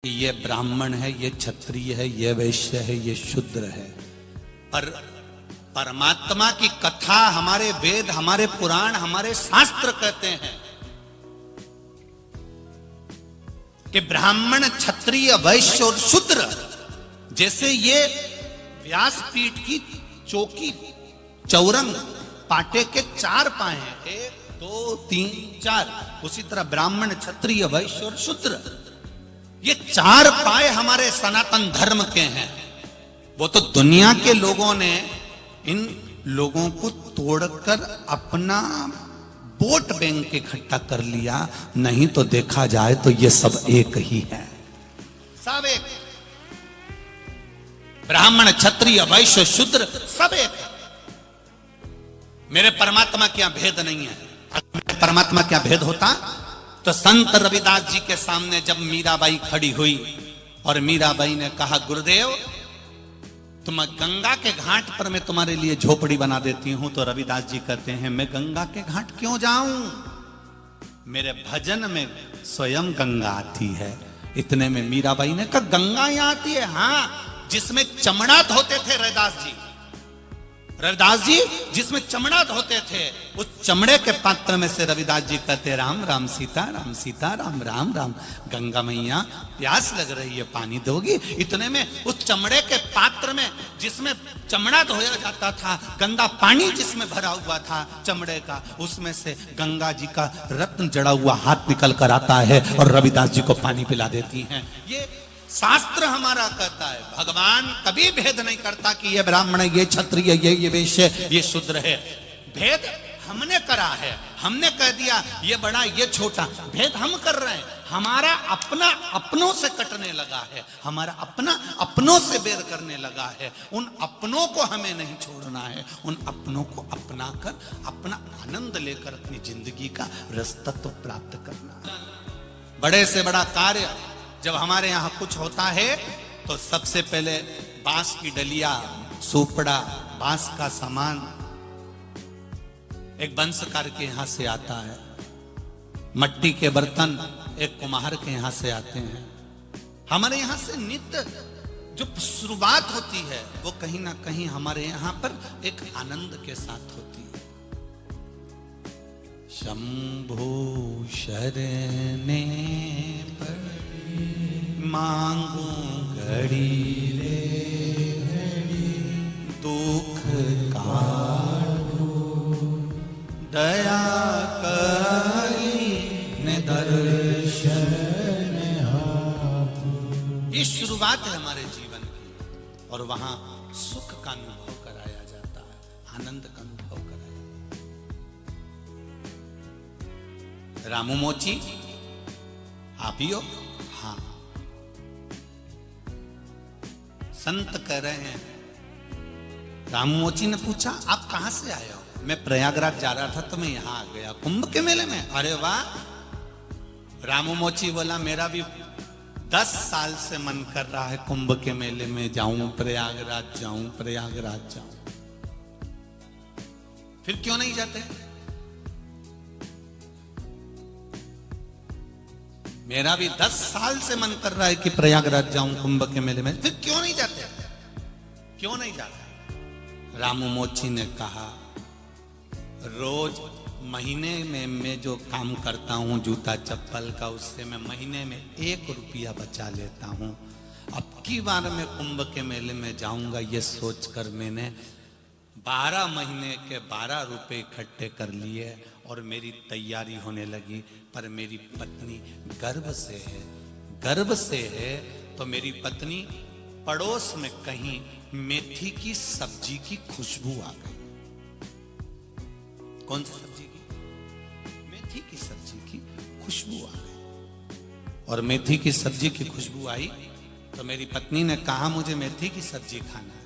ये ब्राह्मण है, ये क्षत्रिय है, ये वैश्य है, ये शूद्र है। पर परमात्मा की कथा हमारे वेद, हमारे पुराण, हमारे शास्त्र कहते हैं कि ब्राह्मण, क्षत्रिय, वैश्य और शूद्र जैसे ये व्यासपीठ की चौकी, चौरंग, पाटे के चार पाए हैं, 1 2 3 4, उसी तरह ब्राह्मण, क्षत्रिय, वैश्य और शूद्र, ये चार पाए हमारे सनातन धर्म के हैं। वो तो दुनिया के लोगों ने इन लोगों को तोड़कर अपना वोट बैंक इकट्ठा कर लिया, नहीं तो देखा जाए तो ये सब एक ही है, सब एक। ब्राह्मण, क्षत्रिय, वैश्य, शूद्र सब एक। मेरे परमात्मा क्या भेद नहीं है। अगर मेरे परमात्मा क्या भेद होता तो संत रविदास जी के सामने जब मीराबाई खड़ी हुई और मीराबाई ने कहा, गुरुदेव तुम गंगा के घाट पर मैं तुम्हारे लिए झोपड़ी बना देती हूं, तो रविदास जी कहते हैं मैं गंगा के घाट क्यों जाऊं, मेरे भजन में स्वयं गंगा आती है। इतने में मीराबाई ने कहा, गंगा यहां आती है? हाँ, जिसमें चमड़ा धोते थे रविदास जी जिसमें चमड़ा धोते थे, उस चमड़े के पात्र में से रविदास जी कहते, राम राम सीता राम सीता राम राम राम, गंगा मैया प्यास लग रही है, पानी दोगी? इतने में उस चमड़े के पात्र में जिसमें चमड़ा धोया जाता था, गंदा पानी जिसमें भरा हुआ था चमड़े का, उसमें से गंगा जी का रत्न जड़ा हुआ हाथ निकल कर आता है और रविदास जी को पानी पिला देती हैं। ये शास्त्र हमारा कहता है। भगवान कभी भेद नहीं करता कि ये ब्राह्मण है, ये क्षत्रिय, ये वैश्य, ये शूद्र है। भेद हमने करा है, हमने कह दिया ये बड़ा ये छोटा, भेद हम कर रहे हैं। हमारा अपना अपनों से कटने लगा है, हमारा अपना अपनों से बेर करने लगा है। उन अपनों को हमें नहीं छोड़ना है, उन अपनों को अपना कर अपना आनंद लेकर अपनी जिंदगी का रसतत्व प्राप्त करना है। बड़े से बड़ा कार्य जब हमारे यहां कुछ होता है तो सबसे पहले बांस की डलिया, सुपड़ा, बांस का सामान एक बंसकार के यहां से आता है, मट्टी के बर्तन एक कुम्हार के यहां से आते हैं। हमारे यहां से नित्य जो शुरुआत होती है वो कहीं ना कहीं हमारे यहां पर एक आनंद के साथ होती है। शंभु शरणे पर मांगू घड़ी रे घड़ी, दुख काटो दया करी ने दर्शन आपो। ये शुरुआत है हमारे जीवन की, और वहां सुख का अनुभव कराया जाता है, आनंद का अनुभव कराया जाता है। रामू मोची आप ही हो? हाँ। संत कह रहे हैं, रामू मोची ने पूछा आप कहां से आए हो? मैं प्रयागराज जा रहा था तो मैं यहां आ गया, कुंभ के मेले में। अरे वाह। रामू मोची बोला, मेरा भी 10 साल से मन कर रहा है कुंभ के मेले में जाऊं, प्रयागराज जाऊं, प्रयागराज जाऊं। फिर क्यों नहीं जाते? मेरा भी 10 साल से मन कर रहा है कि प्रयागराज जाऊं कुंभ के मेले में, फिर क्यों नहीं जाते? क्यों नहीं जाते? रामू मोची ने कहा, रोज महीने में मैं जो काम करता हूं जूता चप्पल का, उससे मैं महीने में 1 रुपया बचा लेता हूं। अब की बार मैं कुंभ के मेले में जाऊंगा ये सोचकर मैंने 12 महीने के 12 रुपए इकट्ठे कर लिए और मेरी तैयारी होने लगी। पर मेरी पत्नी गर्भ से है तो मेरी पत्नी पड़ोस में कहीं मेथी की सब्जी की खुशबू आ गई। कौन सी सब्जी की? मेथी की सब्जी की खुशबू आ गई। और मेथी की सब्जी की खुशबू आई तो मेरी पत्नी ने कहा, मुझे मेथी की सब्जी खाना है।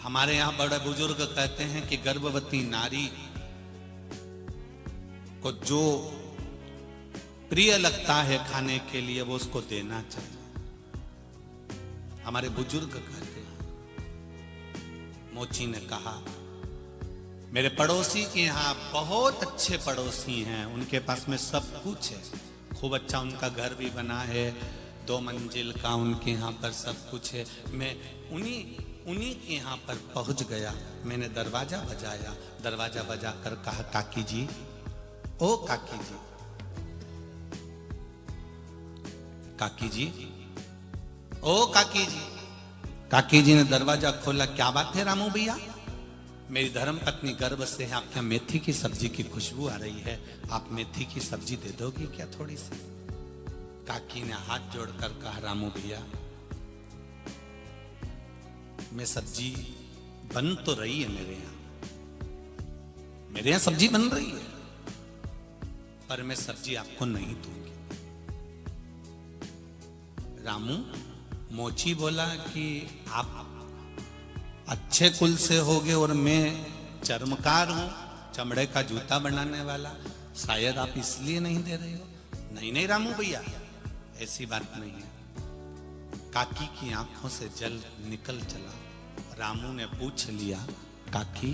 हमारे यहां बड़े बुजुर्ग कहते हैं कि गर्भवती नारी को जो प्रिय लगता है खाने के लिए वो उसको देना चाहिए, हमारे बुजुर्ग कहते हैं। मोची ने कहा, मेरे पड़ोसी के यहाँ बहुत अच्छे पड़ोसी हैं, उनके पास में सब कुछ है, खूब अच्छा उनका घर भी बना है, 2 मंजिल का उनके यहाँ पर सब कुछ है। मैं उन्हीं के यहाँ पर पहुंच गया। मैंने दरवाजा बजाया, दरवाजा बजा कर कहा, काकी जी, ओ काकी जी, काकी जी, ओ काकी जी। काकी जी ने दरवाजा खोला। क्या बात है रामू भैया? मेरी धर्म पत्नी गर्भ से है, आपके यहाँ मेथी की सब्जी की खुशबू आ रही है, आप मेथी की सब्जी दे दोगी क्या थोड़ी सी? काकी ने हाथ जोड़कर कहा, रामू भैया, मैं सब्जी बन तो रही है मेरे यहाँ सब्जी बन रही है, पर मैं सब्जी आपको नहीं दूंगी। रामू मोची बोला कि आप अच्छे कुल से होगे और मैं चर्मकार हूं, चमड़े का जूता बनाने वाला, शायद आप इसलिए नहीं दे रहे हो। नहीं नहीं रामू भैया, ऐसी बात नहीं है। काकी की आंखों से जल निकल चला। रामू ने पूछ लिया, काकी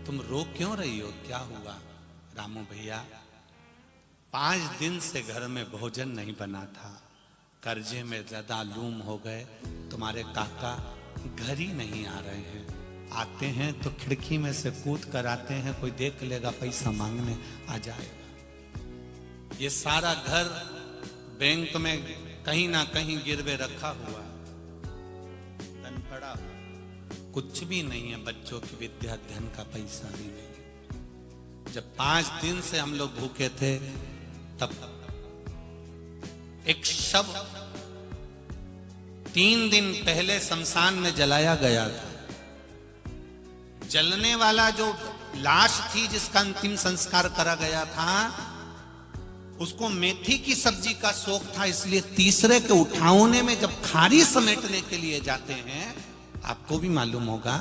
तुम रो क्यों रही हो, क्या हुआ? रामू भैया, 5 दिन से घर में भोजन नहीं बना था, कर्जे में ज्यादा लूम हो गए, तुम्हारे काका घर ही नहीं आ रहे हैं, आते हैं तो खिड़की में से कूद कर आते हैं, कोई देख लेगा पैसा मांगने आ जाएगा। ये सारा घर बैंक में कहीं ना कहीं गिरवे रखा हुआ, धन पड़ा, कुछ भी नहीं है, बच्चों की विद्या धन का पैसा भी नहीं है। जब 5 दिन से हम लोग भूखे थे, तब एक शव 3 दिन पहले शमशान में जलाया गया था। जलने वाला जो लाश थी जिसका अंतिम संस्कार करा गया था, उसको मेथी की सब्जी का शौक था, इसलिए तीसरे के उठावने में जब खारी समेटने के लिए जाते हैं, आपको भी मालूम होगा,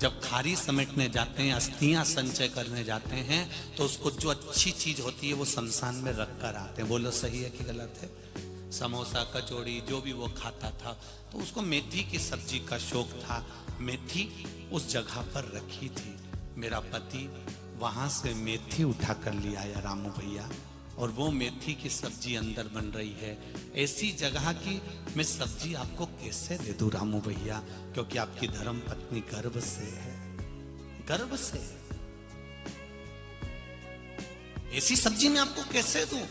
जब खारी समेटने जाते हैं, अस्थियां संचय करने जाते हैं, तो उसको जो अच्छी चीज होती है वो शमशान में रख कर आते हैं। बोलो सही है कि गलत है? समोसा कचौड़ी जो भी वो खाता था, तो उसको मेथी की सब्जी का शौक था। मेथी उस जगह पर रखी थी। मेरा पति वहां से मेथी उठा कर ले आया रामू भैया, और वो मेथी की सब्जी अंदर बन रही है। ऐसी जगह की मैं सब्जी आपको कैसे दे दूं रामू भैया, क्योंकि आपकी धर्म पत्नी गर्भ से है, गर्भ से। ऐसी सब्जी मैं आपको कैसे दूं?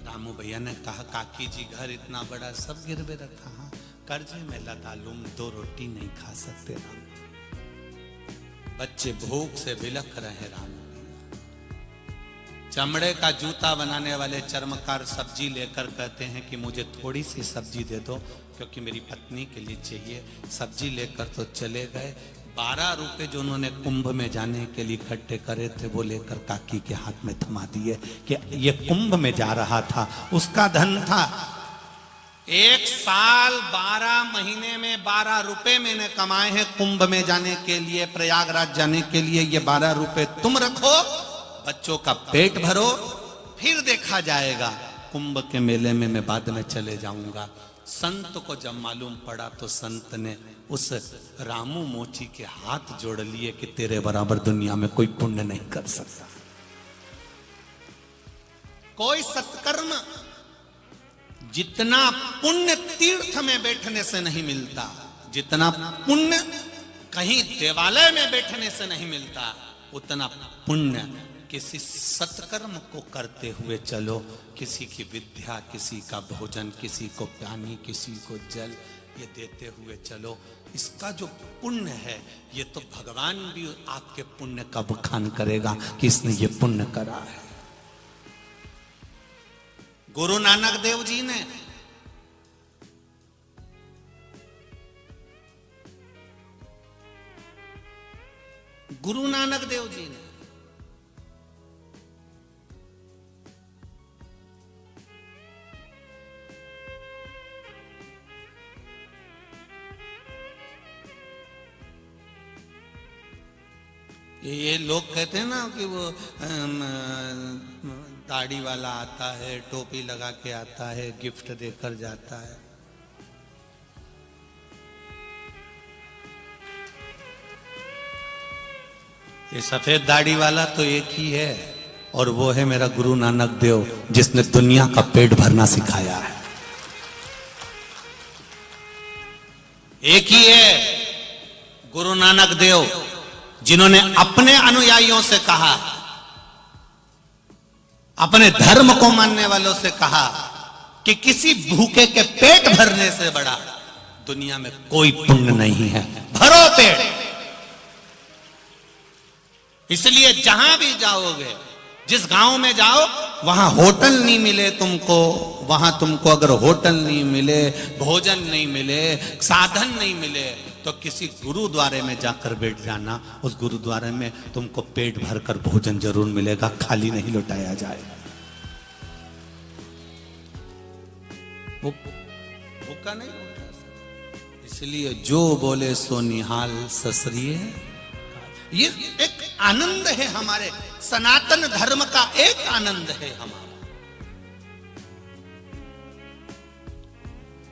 रामू भैया ने कहा, काकी जी घर इतना बड़ा सब गिरवे रखा, हाँ कर्जे में लदा लूम, 2 रोटी नहीं खा सकते राम, बच्चे भूख से बिलख रहे राम। चमड़े का जूता बनाने वाले चर्मकार सब्जी लेकर कहते हैं कि मुझे थोड़ी सी सब्जी दे दो, क्योंकि मेरी पत्नी के लिए चाहिए। सब्जी लेकर तो चले गए। 12 रुपए जो उन्होंने कुंभ में जाने के लिए इकट्ठे करे थे, वो लेकर काकी के हाथ में थमा दिए कि ये कुंभ में जा रहा था, उसका धन था। 1 साल 12 महीने में 12 रुपए मैंने कमाए हैं कुंभ में जाने के लिए, प्रयागराज जाने के लिए। ये 12 रुपए तुम रखो, बच्चों का पेट भरो, फिर देखा जाएगा। कुंभ के मेले में मैं बाद में चले जाऊंगा। संत को जब मालूम पड़ा तो संत ने उस रामू मोची के हाथ जोड़ लिए कि तेरे बराबर दुनिया में कोई पुण्य नहीं कर सकता। कोई सत्कर्म जितना पुण्य तीर्थ में बैठने से नहीं मिलता, जितना पुण्य कहीं देवालय में बैठने से नहीं मिलता, उतना पुण्य किसी सत्कर्म को करते हुए चलो। किसी की विद्या, किसी का भोजन, किसी को पानी, किसी को जल, ये देते हुए चलो। इसका जो पुण्य है, ये तो भगवान भी आपके पुण्य का बखान करेगा कि इसने ये पुण्य करा है। गुरु नानक देव जी ने ये लोग कहते हैं ना कि वो दाढ़ी वाला आता है, टोपी लगा के आता है, गिफ्ट देकर जाता है। ये सफेद दाढ़ी वाला तो एक ही है, और वो है मेरा गुरु नानक देव, जिसने दुनिया का पेट भरना सिखाया है। एक ही है गुरु नानक देव, जिन्होंने अपने अनुयायियों से कहा, अपने धर्म को मानने वालों से कहा कि किसी भूखे के पेट भरने से बड़ा दुनिया में कोई पुण्य नहीं है, भरो पेट। इसलिए जहां भी जाओगे, जिस गांव में जाओ, वहां होटल नहीं मिले तुमको, वहां तुमको अगर होटल नहीं मिले, भोजन नहीं मिले, साधन नहीं मिले, तो किसी गुरुद्वारे में जाकर बैठ जाना। उस गुरुद्वारे में तुमको पेट भरकर भोजन जरूर मिलेगा, खाली नहीं लौटाया जाएगा। वो भूखा नहीं उठा सकता। इसलिए जो बोले सो निहाल ससरिये, ये एक आनंद है हमारे सनातन धर्म का, एक आनंद है हमारा।